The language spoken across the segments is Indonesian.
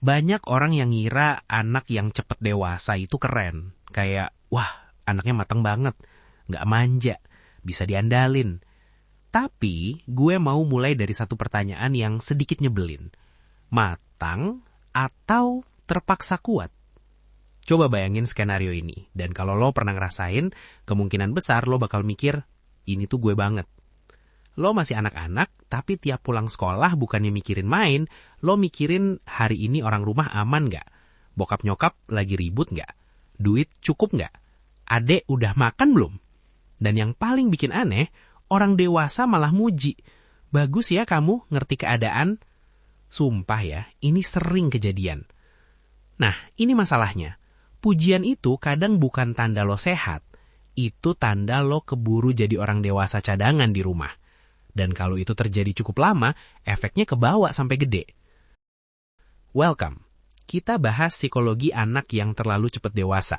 Banyak orang yang ngira anak yang cepet dewasa itu keren. Kayak, wah anaknya matang banget, nggak manja, bisa diandalin. Tapi gue mau mulai dari satu pertanyaan yang sedikit nyebelin. Matang atau terpaksa kuat? Coba bayangin skenario ini. Dan kalau lo pernah ngerasain, kemungkinan besar lo bakal mikir, ini tuh gue banget. Lo masih anak-anak, tapi tiap pulang sekolah bukannya mikirin main, lo mikirin hari ini orang rumah aman nggak? Bokap nyokap lagi ribut nggak? Duit cukup nggak? Adek udah makan belum? Dan yang paling bikin aneh, orang dewasa malah muji. Bagus ya kamu ngerti keadaan. Sumpah ya, ini sering kejadian. Nah, ini masalahnya. Pujian itu kadang bukan tanda lo sehat. Itu tanda lo keburu jadi orang dewasa cadangan di rumah. Dan kalau itu terjadi cukup lama, efeknya kebawa sampai gede. Welcome. Kita bahas psikologi anak yang terlalu cepat dewasa.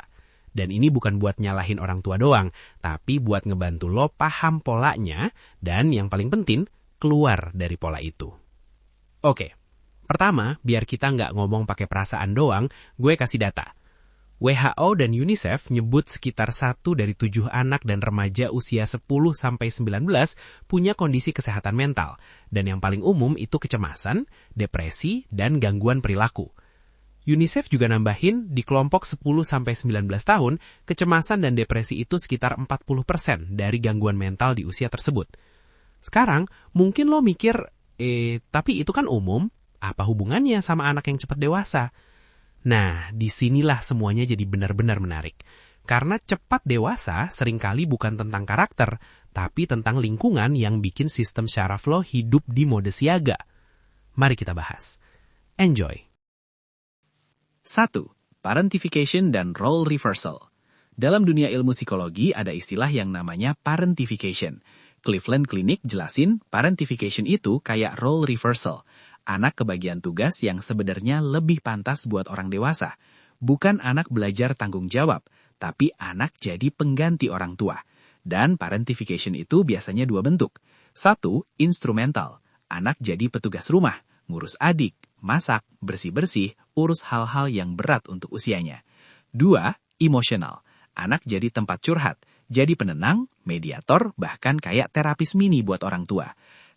Dan ini bukan buat nyalahin orang tua doang, tapi buat ngebantu lo paham polanya, dan yang paling penting, keluar dari pola itu. Oke, pertama, biar kita nggak ngomong pakai perasaan doang, gue kasih data. WHO dan UNICEF nyebut sekitar 1 dari 7 anak dan remaja usia 10-19 punya kondisi kesehatan mental. Dan yang paling umum itu kecemasan, depresi, dan gangguan perilaku. UNICEF juga nambahin di kelompok 10-19 tahun, kecemasan dan depresi itu sekitar 40% dari gangguan mental di usia tersebut. Sekarang, mungkin lo mikir, tapi itu kan umum, apa hubungannya sama anak yang cepat dewasa? Nah, disinilah semuanya jadi benar-benar menarik. Karena cepat dewasa seringkali bukan tentang karakter, tapi tentang lingkungan yang bikin sistem syaraf lo hidup di mode siaga. Mari kita bahas. Enjoy! 1. Parentification dan role reversal. Dalam dunia ilmu psikologi ada istilah yang namanya parentification. Cleveland Clinic jelasin parentification itu kayak role reversal. Anak kebagian tugas yang sebenarnya lebih pantas buat orang dewasa. Bukan anak belajar tanggung jawab, tapi anak jadi pengganti orang tua. Dan parentification itu biasanya 2 bentuk. 1. Instrumental. Anak jadi petugas rumah, ngurus adik, masak, bersih-bersih, urus hal-hal yang berat untuk usianya. 2. Emotional. Anak jadi tempat curhat, jadi penenang, mediator, bahkan kayak terapis mini buat orang tua.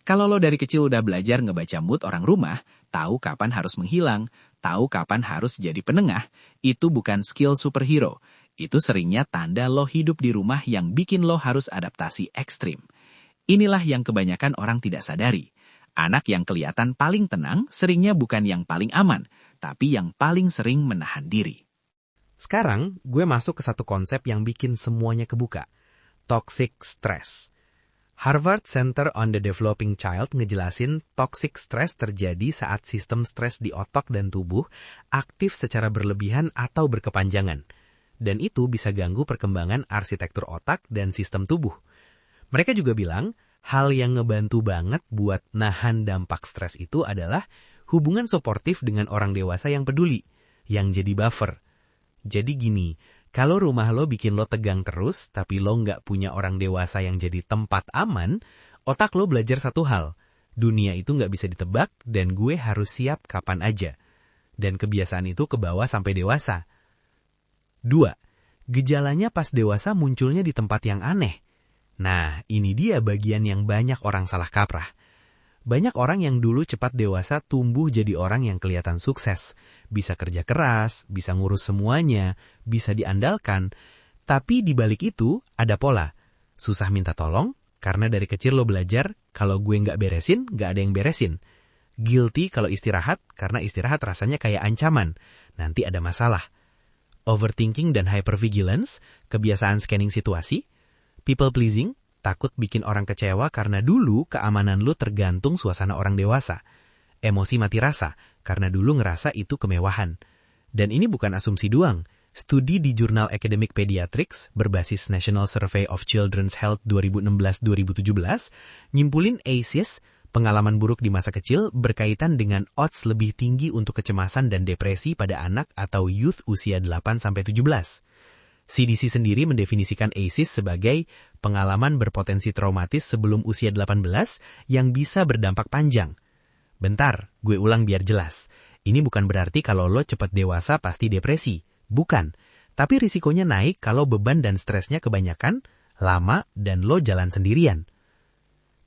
Kalau lo dari kecil udah belajar ngebaca mood orang rumah, tahu kapan harus menghilang, tahu kapan harus jadi penengah, itu bukan skill superhero. Itu seringnya tanda lo hidup di rumah yang bikin lo harus adaptasi ekstrim. Inilah yang kebanyakan orang tidak sadari. Anak yang kelihatan paling tenang seringnya bukan yang paling aman, tapi yang paling sering menahan diri. Sekarang, gue masuk ke satu konsep yang bikin semuanya kebuka. Toxic stress. Harvard Center on the Developing Child ngejelasin toxic stress terjadi saat sistem stres di otak dan tubuh aktif secara berlebihan atau berkepanjangan. Dan itu bisa ganggu perkembangan arsitektur otak dan sistem tubuh. Mereka juga bilang, hal yang ngebantu banget buat nahan dampak stres itu adalah hubungan suportif dengan orang dewasa yang peduli, yang jadi buffer. Jadi gini, kalau rumah lo bikin lo tegang terus, tapi lo nggak punya orang dewasa yang jadi tempat aman, otak lo belajar satu hal. Dunia itu nggak bisa ditebak, dan gue harus siap kapan aja. Dan kebiasaan itu kebawa sampai dewasa. 2. Gejalanya pas dewasa munculnya di tempat yang aneh. Nah, ini dia bagian yang banyak orang salah kaprah. Banyak orang yang dulu cepat dewasa tumbuh jadi orang yang kelihatan sukses. Bisa kerja keras, bisa ngurus semuanya, bisa diandalkan. Tapi di balik itu ada pola. Susah minta tolong, karena dari kecil lo belajar, kalau gue nggak beresin, nggak ada yang beresin. Guilty kalau istirahat, karena istirahat rasanya kayak ancaman. Nanti ada masalah. Overthinking dan hypervigilance, kebiasaan scanning situasi. People pleasing, takut bikin orang kecewa karena dulu keamanan lu tergantung suasana orang dewasa. Emosi mati rasa, karena dulu ngerasa itu kemewahan. Dan ini bukan asumsi doang. Studi di jurnal Academic Pediatrics berbasis National Survey of Children's Health 2016-2017 nyimpulin ACEs, pengalaman buruk di masa kecil berkaitan dengan odds lebih tinggi untuk kecemasan dan depresi pada anak atau youth usia 8-17. CDC sendiri mendefinisikan ACEs sebagai pengalaman berpotensi traumatis sebelum usia 18 yang bisa berdampak panjang. Bentar, gue ulang biar jelas. Ini bukan berarti kalau lo cepat dewasa pasti depresi. Bukan. Tapi risikonya naik kalau beban dan stresnya kebanyakan, lama, dan lo jalan sendirian.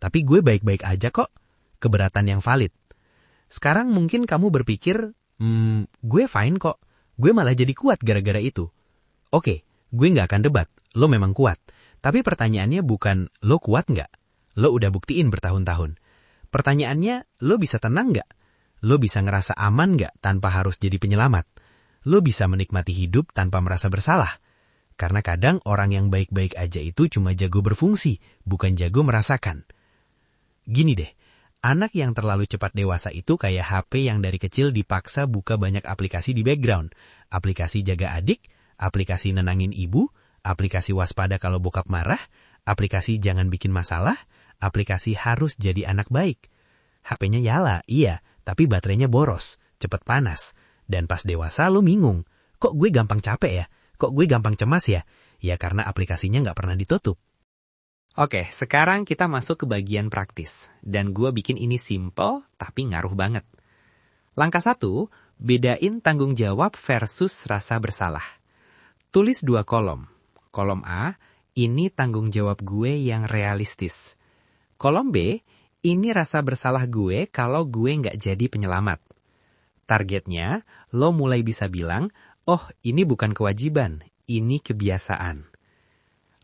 Tapi gue baik-baik aja kok. Keberatan yang valid. Sekarang mungkin kamu berpikir, gue fine kok. Gue malah jadi kuat gara-gara itu. Oke, gue nggak akan debat. Lo memang kuat. Tapi pertanyaannya bukan, lo kuat nggak? Lo udah buktiin bertahun-tahun. Pertanyaannya, lo bisa tenang nggak? Lo bisa ngerasa aman nggak tanpa harus jadi penyelamat? Lo bisa menikmati hidup tanpa merasa bersalah? Karena kadang orang yang baik-baik aja itu cuma jago berfungsi, bukan jago merasakan. Gini deh, anak yang terlalu cepat dewasa itu kayak HP yang dari kecil dipaksa buka banyak aplikasi di background. Aplikasi jaga adik, aplikasi nenangin ibu, aplikasi waspada kalau bokap marah, aplikasi jangan bikin masalah, aplikasi harus jadi anak baik. HP-nya nyala, iya, tapi baterainya boros, cepet panas. Dan pas dewasa lo bingung, kok gue gampang capek ya? Kok gue gampang cemas ya? Ya karena aplikasinya nggak pernah ditutup. Oke, sekarang kita masuk ke bagian praktis. Dan gue bikin ini simple, tapi ngaruh banget. Langkah 1, bedain tanggung jawab versus rasa bersalah. Tulis 2 kolom. Kolom A, ini tanggung jawab gue yang realistis. Kolom B, ini rasa bersalah gue kalau gue nggak jadi penyelamat. Targetnya, lo mulai bisa bilang, oh ini bukan kewajiban, ini kebiasaan.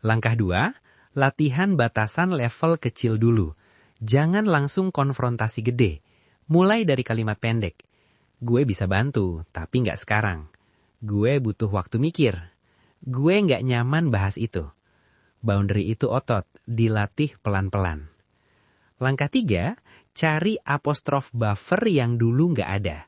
Langkah 2, latihan batasan level kecil dulu. Jangan langsung konfrontasi gede. Mulai dari kalimat pendek. Gue bisa bantu, tapi nggak sekarang. Gue butuh waktu mikir. Gue nggak nyaman bahas itu. Boundary itu otot, dilatih pelan-pelan. Langkah 3, cari apostrof buffer yang dulu nggak ada.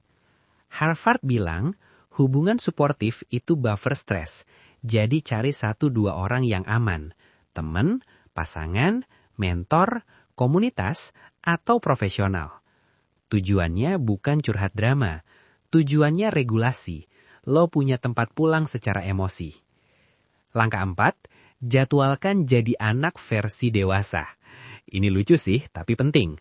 Harvard bilang, hubungan suportif itu buffer stres. Jadi cari 1-2 orang yang aman. Temen, pasangan, mentor, komunitas, atau profesional. Tujuannya bukan curhat drama. Tujuannya regulasi. Lo punya tempat pulang secara emosi. Langkah 4, jadwalkan jadi anak versi dewasa. Ini lucu sih, tapi penting.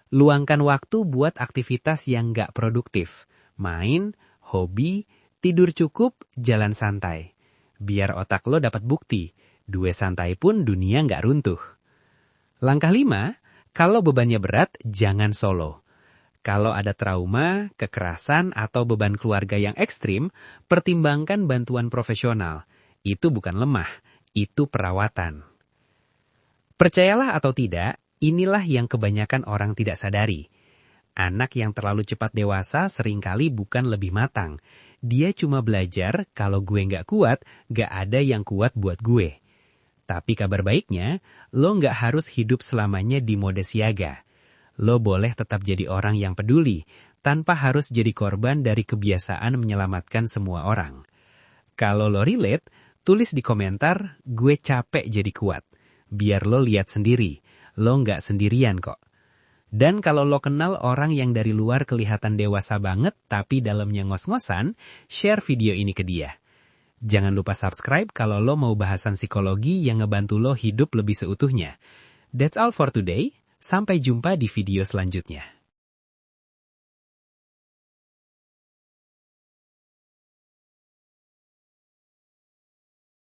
Luangkan waktu buat aktivitas yang nggak produktif. Main, hobi, tidur cukup, jalan santai. Biar otak lo dapat bukti. 2 santai pun dunia nggak runtuh. Langkah 5, kalau bebannya berat, jangan solo. Kalau ada trauma, kekerasan, atau beban keluarga yang ekstrim, pertimbangkan bantuan profesional. Itu bukan lemah, itu perawatan. Percayalah atau tidak, inilah yang kebanyakan orang tidak sadari. Anak yang terlalu cepat dewasa seringkali bukan lebih matang. Dia cuma belajar kalau gue nggak kuat, nggak ada yang kuat buat gue. Tapi kabar baiknya, lo nggak harus hidup selamanya di mode siaga. Lo boleh tetap jadi orang yang peduli, tanpa harus jadi korban dari kebiasaan menyelamatkan semua orang. Kalau lo relate, tulis di komentar, gue capek jadi kuat. Biar lo lihat sendiri, lo nggak sendirian kok. Dan kalau lo kenal orang yang dari luar kelihatan dewasa banget tapi dalamnya ngos-ngosan, share video ini ke dia. Jangan lupa subscribe kalau lo mau bahasan psikologi yang ngebantu lo hidup lebih seutuhnya. That's all for today. Sampai jumpa di video selanjutnya.